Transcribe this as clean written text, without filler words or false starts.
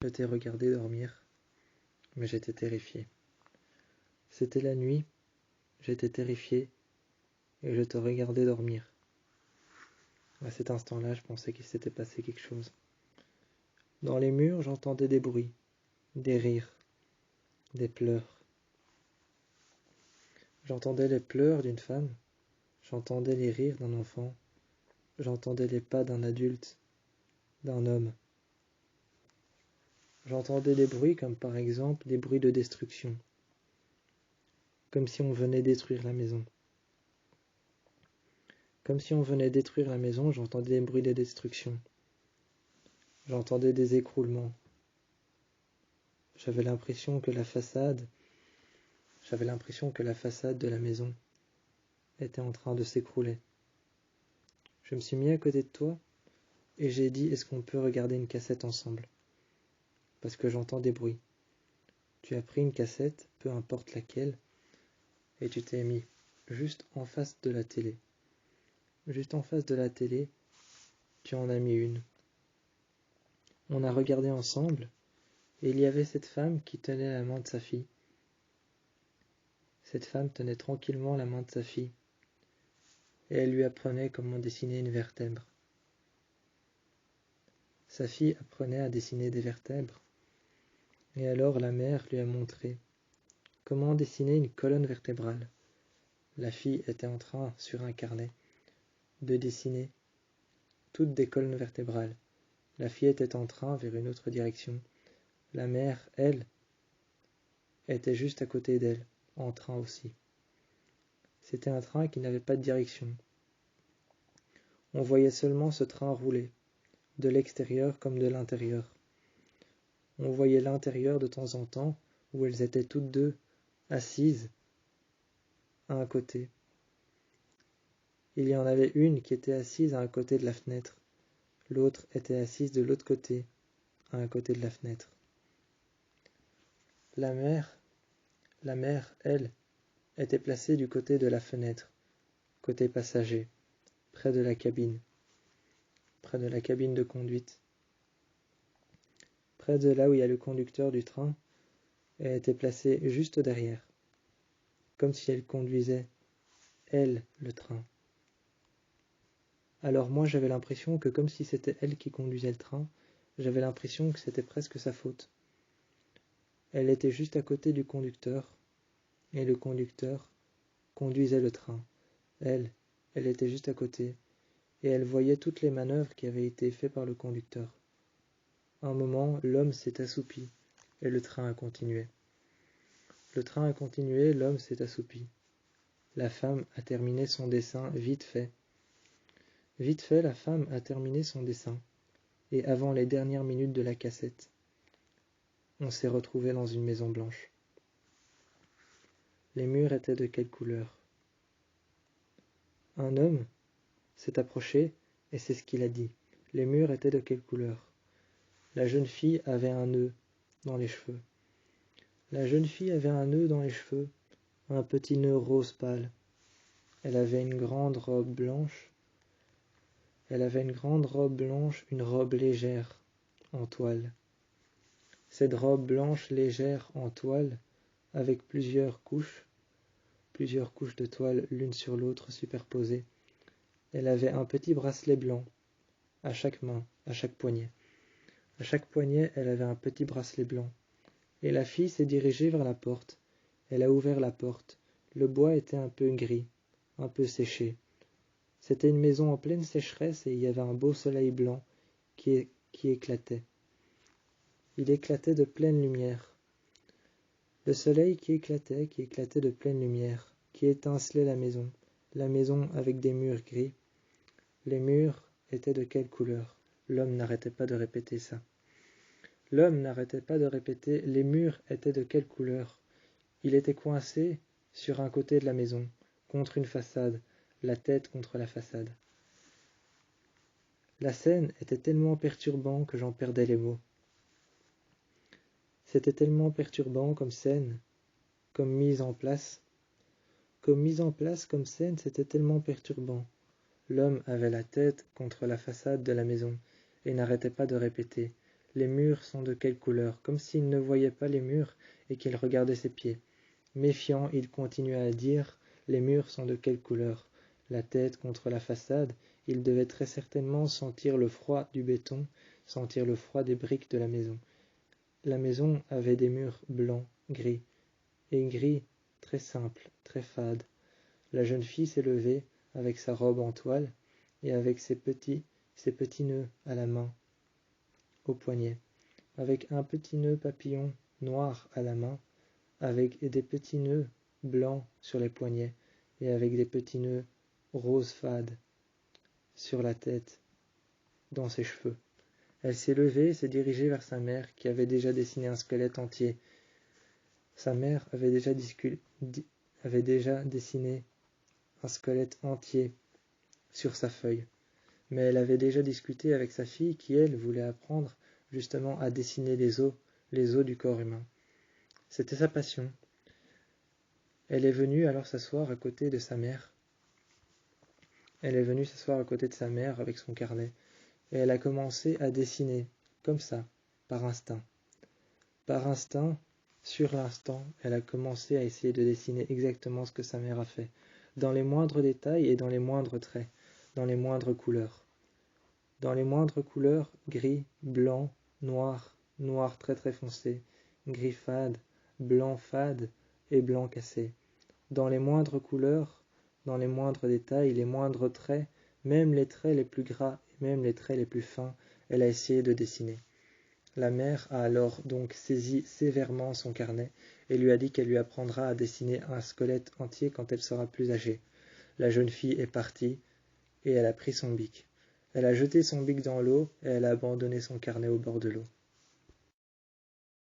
Je t'ai regardé dormir, mais j'étais terrifié. C'était la nuit, j'étais terrifié, et je te regardais dormir. À cet instant-là, je pensais qu'il s'était passé quelque chose. Dans les murs, j'entendais des bruits, des rires, des pleurs. J'entendais les pleurs d'une femme, j'entendais les rires d'un enfant, j'entendais les pas d'un adulte, d'un homme. J'entendais des bruits comme par exemple des bruits de destruction, comme si on venait détruire la maison. Comme si on venait détruire la maison, j'entendais des bruits de destruction. J'entendais des écroulements. J'avais l'impression que la façade de la maison était en train de s'écrouler. Je me suis mis à côté de toi et j'ai dit, est-ce qu'on peut regarder une cassette ensemble? Parce que j'entends des bruits. Tu as pris une cassette, peu importe laquelle, et tu t'es mis juste en face de la télé. Juste en face de la télé, tu en as mis une. On a regardé ensemble, et il y avait cette femme qui tenait la main de sa fille. Cette femme tenait tranquillement la main de sa fille, et elle lui apprenait comment dessiner une vertèbre. Sa fille apprenait à dessiner des vertèbres, et alors la mère lui a montré comment dessiner une colonne vertébrale. La fille était en train, sur un carnet, de dessiner toutes des colonnes vertébrales. La fille était en train vers une autre direction. La mère, elle, était juste à côté d'elle, en train aussi. C'était un train qui n'avait pas de direction. On voyait seulement ce train rouler, de l'extérieur comme de l'intérieur. On voyait l'intérieur de temps en temps, où elles étaient toutes deux assises à un côté. Il y en avait une qui était assise à un côté de la fenêtre. L'autre était assise de l'autre côté, à un côté de la fenêtre. La mère, elle, était placée du côté de la fenêtre, côté passager, près de la cabine de conduite. Près de là où il y a le conducteur du train, elle était placée juste derrière, comme si elle conduisait, elle, le train. Alors moi j'avais l'impression que comme si c'était elle qui conduisait le train, j'avais l'impression que c'était presque sa faute. Elle était juste à côté du conducteur, et le conducteur conduisait le train. Elle était juste à côté, et elle voyait toutes les manœuvres qui avaient été faites par le conducteur. À un moment, l'homme s'est assoupi, et le train a continué. Le train a continué, l'homme s'est assoupi. La femme a terminé son dessin vite fait. Vite fait, la femme a terminé son dessin, et avant les dernières minutes de la cassette, on s'est retrouvé dans une maison blanche. Les murs étaient de quelle couleur? Un homme s'est approché, et c'est ce qu'il a dit. Les murs étaient de quelle couleur? La jeune fille avait un nœud dans les cheveux. La jeune fille avait un nœud dans les cheveux, un petit nœud rose pâle. Elle avait une grande robe blanche. Une robe légère, en toile. Cette robe blanche légère en toile, avec plusieurs couches de toile l'une sur l'autre superposées. Elle avait un petit bracelet blanc, à chaque main, à chaque poignet. À chaque poignet, elle avait un petit bracelet blanc. Et la fille s'est dirigée vers la porte. Elle a ouvert la porte. Le bois était un peu gris, un peu séché. C'était une maison en pleine sécheresse et il y avait un beau soleil blanc qui éclatait. Il éclatait de pleine lumière. Le soleil qui éclatait de pleine lumière, qui étincelait la maison avec des murs gris. Les murs étaient de quelle couleur? L'homme n'arrêtait pas de répéter ça. L'homme n'arrêtait pas de répéter, les murs étaient de quelle couleur? Il était coincé sur un côté de la maison, contre une façade, la tête contre la façade. La scène était tellement perturbante que j'en perdais les mots. C'était tellement perturbant comme scène, comme mise en place. Comme scène, c'était tellement perturbant. L'homme avait la tête contre la façade de la maison et n'arrêtait pas de répéter. Les murs sont de quelle couleur? Comme s'il ne voyait pas les murs et qu'il regardait ses pieds. Méfiant, il continua à dire: les murs sont de quelle couleur? La tête contre la façade, il devait très certainement sentir le froid du béton, sentir le froid des briques de la maison. La maison avait des murs blancs, gris, et gris très simple, très fade. La jeune fille s'est levée avec sa robe en toile et avec ses petits nœuds à la main, au poignet, avec un petit nœud papillon noir à la main, avec des petits nœuds blancs sur les poignets et avec des petits nœuds rose fade sur la tête, dans ses cheveux. Elle s'est levée et s'est dirigée vers sa mère qui avait déjà dessiné un squelette entier. Sa mère avait déjà dessiné un squelette entier sur sa feuille. Mais elle avait déjà discuté avec sa fille qui, elle, voulait apprendre justement à dessiner les os du corps humain. C'était sa passion. Elle est venue alors s'asseoir à côté de sa mère. Elle est venue s'asseoir à côté de sa mère avec son carnet, et elle a commencé à dessiner, comme ça, par instinct. Par instinct, sur l'instant, elle a commencé à essayer de dessiner exactement ce que sa mère a fait, dans les moindres détails et dans les moindres traits, dans les moindres couleurs. Dans les moindres couleurs, gris, blanc, noir, noir très très foncé, gris fade, blanc fade et blanc cassé. Dans les moindres couleurs, dans les moindres détails, les moindres traits, même les traits les plus gras et même les traits les plus fins, elle a essayé de dessiner. La mère a alors donc saisi sévèrement son carnet et lui a dit qu'elle lui apprendra à dessiner un squelette entier quand elle sera plus âgée. La jeune fille est partie et elle a pris son bic. Elle a jeté son bic dans l'eau et elle a abandonné son carnet au bord de l'eau.